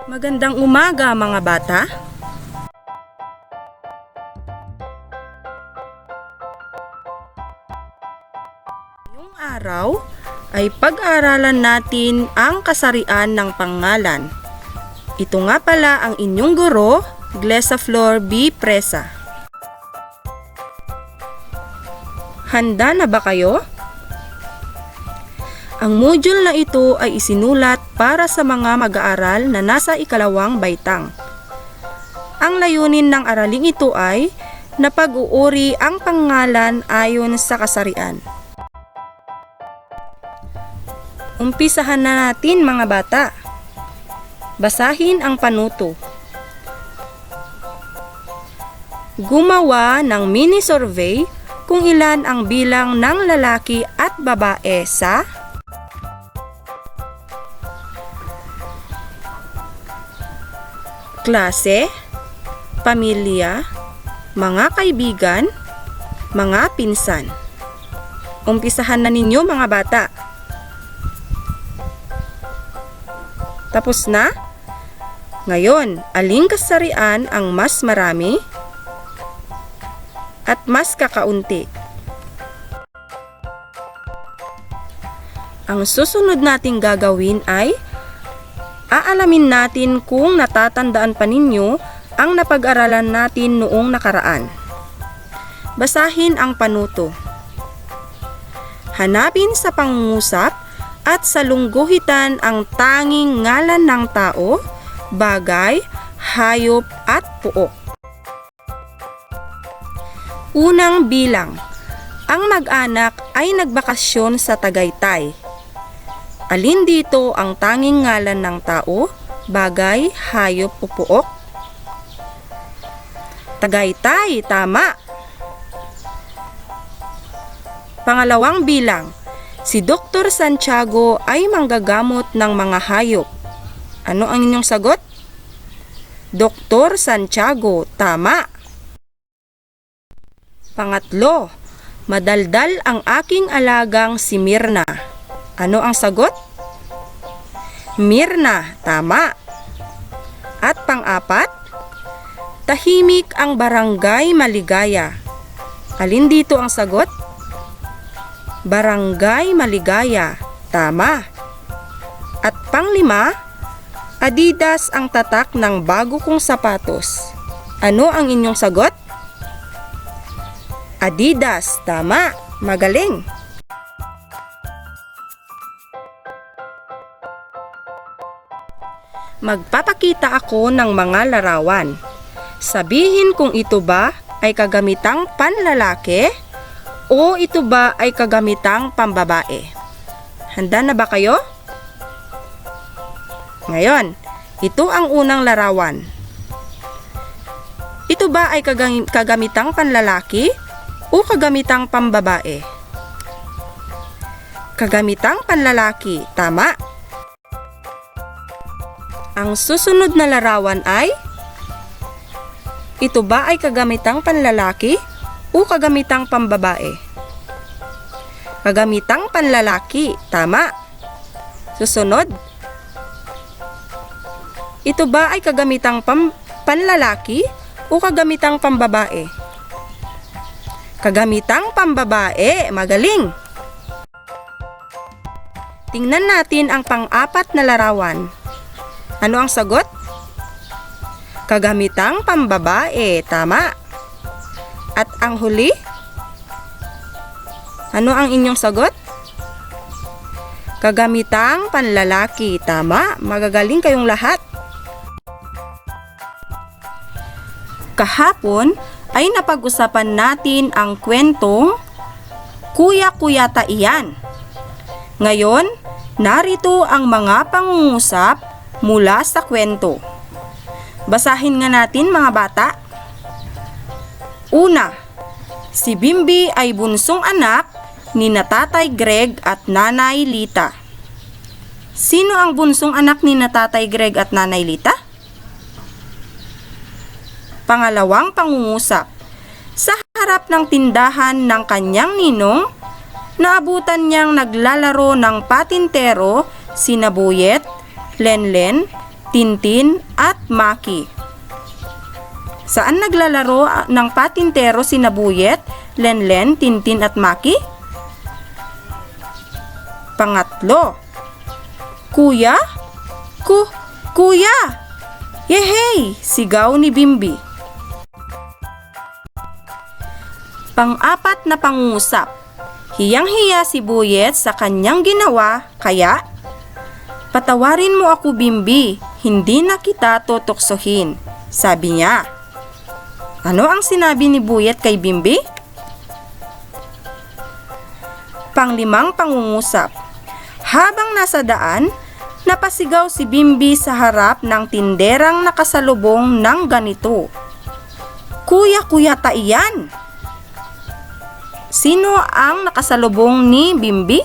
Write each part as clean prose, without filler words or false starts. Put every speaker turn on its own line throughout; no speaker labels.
Magandang umaga mga bata. Ngayong araw ay pag-aaralan natin ang kasarian ng pangalan. Ito nga pala ang inyong guro, Glessa Flor B. Presa. Handa na ba kayo? Ang module na ito ay isinulat para sa mga mag-aaral na nasa ikalawang baitang. Ang layunin ng araling ito ay napag-uuri ang pangalan ayon sa kasarian. Umpisahan na natin mga bata. Basahin ang panuto. Gumawa ng mini-survey kung ilan ang bilang ng lalaki at babae sa klase, pamilya, mga kaibigan, mga pinsan. Umpisahan na ninyo mga bata. Tapos na? Ngayon, aling kasarian ang mas marami at mas kakaunti? Ang susunod nating gagawin ay aalamin natin kung natatandaan pa ninyo ang napag-aralan natin noong nakaraan. Basahin ang panuto. Hanapin sa pangungusap at sa lungguhitan ang tanging ngalan ng tao, bagay, hayop at puok. Unang bilang. Ang mag-anak ay nagbakasyon sa Tagaytay. Alin dito ang tanging ngalan ng tao, bagay, hayop o puok? Tagaytay, tama. Pangalawang bilang. Si Dr. Santiago ay manggagamot ng mga hayop. Ano ang inyong sagot? Dr. Santiago, tama. Pangatlo. Madaldal ang aking alagang si Mirna. Ano ang sagot? Mirna, tama. At pang-apat, tahimik ang barangay Maligaya. Alin dito ang sagot? Barangay Maligaya, tama. At pang-lima, Adidas ang tatak ng bago kong sapatos. Ano ang inyong sagot? Adidas, tama. Magaling. Magpapakita ako ng mga larawan. Sabihin kung ito ba ay kagamitang panlalaki o ito ba ay kagamitang pambabae. Handa na ba kayo? Ngayon, ito ang unang larawan. Ito ba ay kagamitang panlalaki o kagamitang pambabae? Kagamitang panlalaki, tama. Ang susunod na larawan ay, ito ba ay kagamitang panlalaki o kagamitang pambabae? Kagamitang panlalaki, tama. Susunod, ito ba ay kagamitang panlalaki o kagamitang pambabae? Kagamitang pambabae, magaling. Tingnan natin ang pang-apat na larawan. Ano ang sagot? Kagamitang pambabae, tama. At ang huli? Ano ang inyong sagot? Kagamitang panlalaki, tama. Magagaling kayong lahat. Kahapon ay napag-usapan natin ang kwentong Kuya-Kuyata Iyan. Ngayon, narito ang mga pangungusap mula sa kwento. Basahin nga natin mga bata. Una, si Bimbi ay bunsong anak ni Tatay Greg at Nanay Lita. Sino ang bunsong anak ni Tatay Greg at Nanay Lita? Pangalawang pangungusap. Sa harap ng tindahan ng kanyang ninong, naabutan niyang naglalaro ng patintero sina Buyet, Lenlen, Tintin at Maki. Saan naglalaro ng patintero sina Buyet, Lenlen, Tintin at Maki? Pangatlo. Kuya? Kuya! Yehey! Sigaw ni Bimbi. Pang-apat na pangungusap. Hiyang-hiya si Buyet sa kanyang ginawa, kaya patawarin mo ako, Bimbi, hindi na kita tutoksohin, sabi niya. Ano ang sinabi ni Buyet kay Bimbi? Panglimang pangungusap. Habang nasa daan, napasigaw si Bimbi sa harap ng tinderang nakasalubong ng ganito. Kuya taiyan! Sino ang nakasalubong ni Bimbi?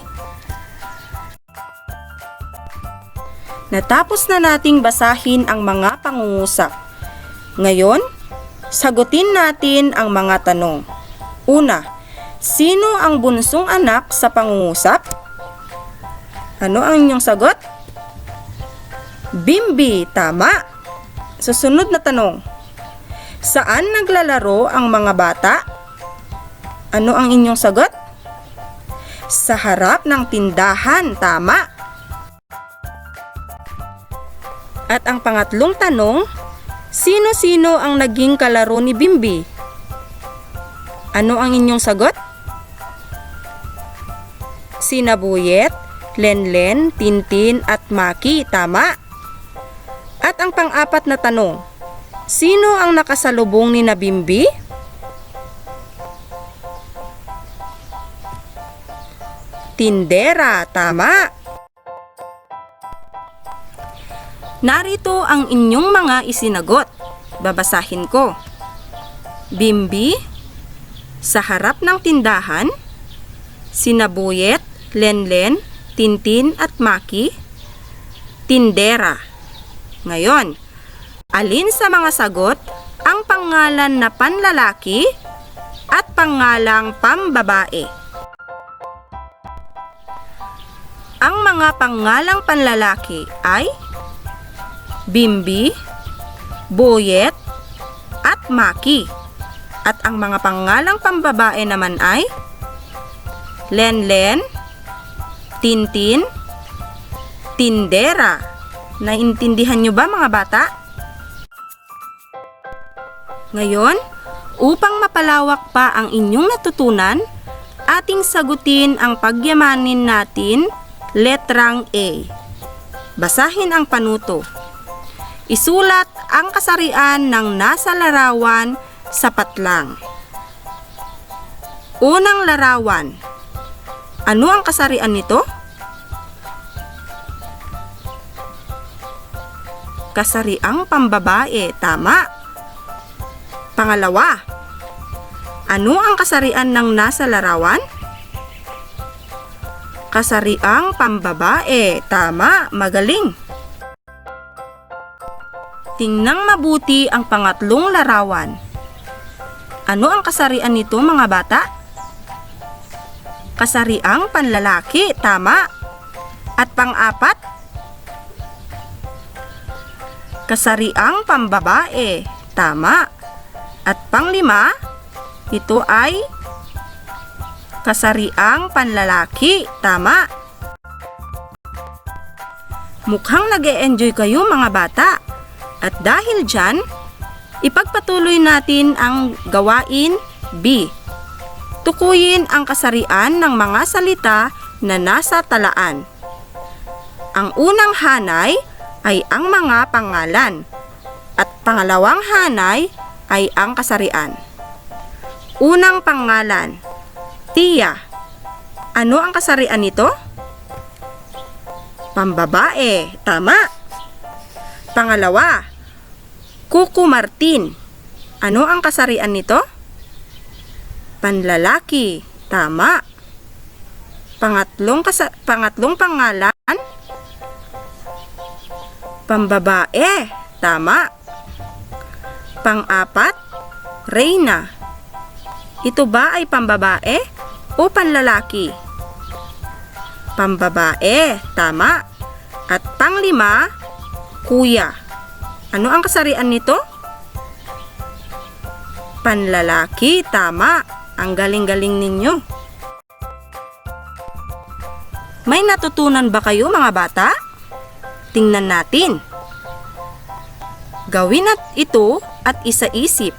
Natapos na nating basahin ang mga pangungusap. Ngayon, sagutin natin ang mga tanong. Una, sino ang bunsong anak sa pangungusap? Ano ang inyong sagot? Bimbi, tama. Susunod na tanong. Saan naglalaro ang mga bata? Ano ang inyong sagot? Sa harap ng tindahan, tama. At ang pangatlong tanong, sino-sino ang naging kalaro ni Bimbi? Ano ang inyong sagot? Sina Buyet, Lenlen, Tintin at Maki, tama. At ang pang-apat na tanong, sino ang nakasalubong ni Bimbi? Tindera, tama. Narito ang inyong mga isinagot. Babasahin ko. Bimbi, sa harap ng tindahan, sina Buyet, Lenlen, Tintin at Maki, tindera. Ngayon, alin sa mga sagot ang pangalan na panlalaki at pangalang pambabae? Ang mga pangalang panlalaki ay Bimbi, Buyet, at Maki. At ang mga pangalang pambabae naman ay Lenlen, Tintin, Tindera. Naintindihan nyo ba mga bata? Ngayon, upang mapalawak pa ang inyong natutunan, ating sagutin ang pagyamanin natin, letrang A. Basahin ang panuto. Isulat ang kasarian ng nasa larawan sa patlang. Unang larawan. Ano ang kasarian nito? Kasariang pambabae, tama. Pangalawa. Ano ang kasarian ng nasa larawan? Kasariang pambabae, tama, magaling. Tingnan mabuti ang pangatlong larawan. Ano ang kasarian nito mga bata? Kasariang panlalaki, tama. At pang-apat? Kasariang pambabae, tama. At pang-lima, ito ay kasariang panlalaki, tama. Mukhang nag-e-enjoy kayo mga bata. At dahil dyan, ipagpatuloy natin ang gawain B. Tukuyin ang kasarian ng mga salita na nasa talaan. Ang unang hanay ay ang mga pangalan at pangalawang hanay ay ang kasarian. Unang pangalan, Tia. Ano ang kasarian nito? Pambabae, tama. Pangalawa, Kuko Martin. Ano ang kasarian nito? Panlalaki, tama. Pangatlong pangalan, pambabae, tama. Pang-apat, Reyna. Ito ba ay pambabae o panlalaki? Pambabae, tama. At pang-lima, Kuya. Ano ang kasarian nito? Panlalaki, tama. Ang galing-galing ninyo. May natutunan ba kayo mga bata? Tingnan natin. Gawin ito at isa-isip.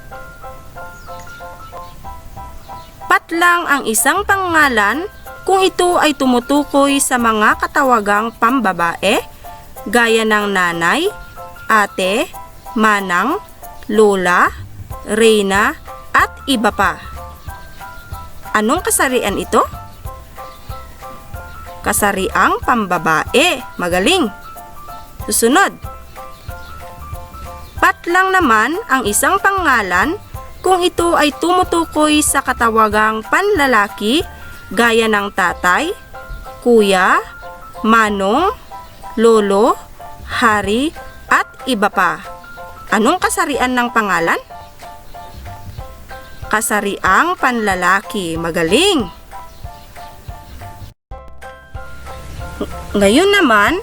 Patlang ang isang pangalan kung ito ay tumutukoy sa mga katawagang pambabae gaya ng nanay, ate, manang, lola, reyna, at iba pa. Anong kasarian ito? Kasariang pambabae. Magaling. Susunod. Patlang naman ang isang pangalan kung ito ay tumutukoy sa katawagang panlalaki gaya ng tatay, kuya, manong, lolo, hari, at iba pa. Anong kasarian ng pangalan? Kasariang panlalaki. Magaling! Ngayon naman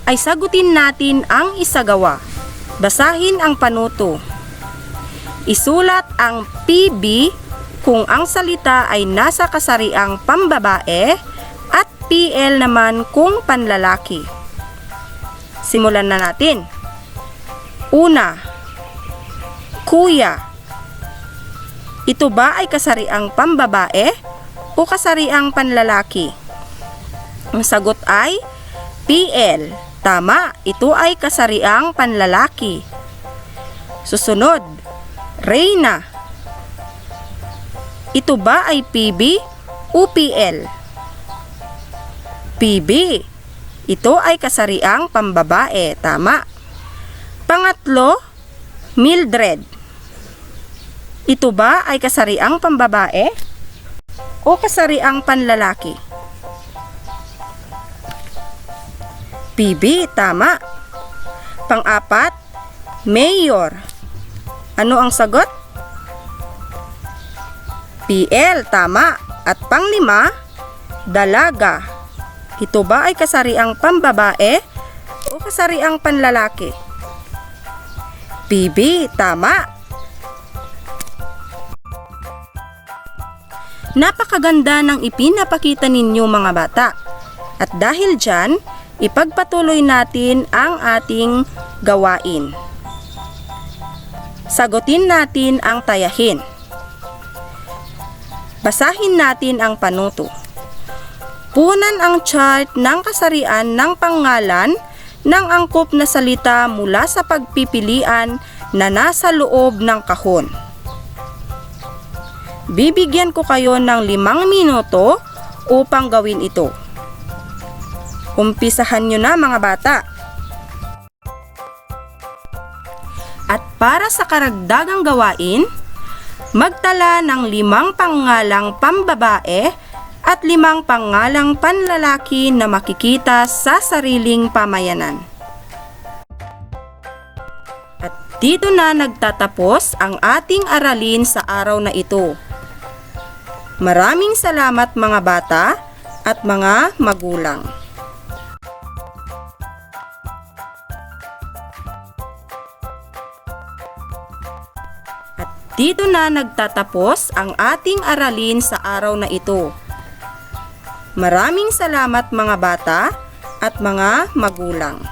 ay sagutin natin ang isagawa. Basahin ang panuto. Isulat ang PB kung ang salita ay nasa kasariang pambabae at PL naman kung panlalaki. Simulan na natin. Una, kuya. Ito ba ay kasariang pambabae o kasariang panlalaki? Ang sagot ay PL. Tama, ito ay kasariang panlalaki. Susunod, reyna. Ito ba ay PB o PL? PB. Ito ay kasariang pambabae. Tama. Pangatlo, Mildred. Ito ba ay kasariang pambabae o kasariang panlalaki? PB, tama. Pang-apat, mayor. Ano ang sagot? PL, tama. At pang-lima, dalaga. Ito ba ay kasariang pambabae o kasariang panlalaki? PB, tama. Napakaganda ng ipinapakita ninyo mga bata. At dahil dyan, ipagpatuloy natin ang ating gawain. Sagutin natin ang tayahin. Basahin natin ang panuto. Punan ang chart ng kasarian ng pangalan ng angkop na salita mula sa pagpipilian na nasa loob ng kahon. Bibigyan ko kayo ng 5 minuto upang gawin ito. Umpisahan nyo na mga bata. At para sa karagdagang gawain, magtala ng 5 pangalang pambabae at 5 pangalang panlalaki na makikita sa sariling pamayanan. At dito na nagtatapos ang ating aralin sa araw na ito. Maraming salamat mga bata at mga magulang. At dito na nagtatapos ang ating aralin sa araw na ito. Maraming salamat mga bata at mga magulang.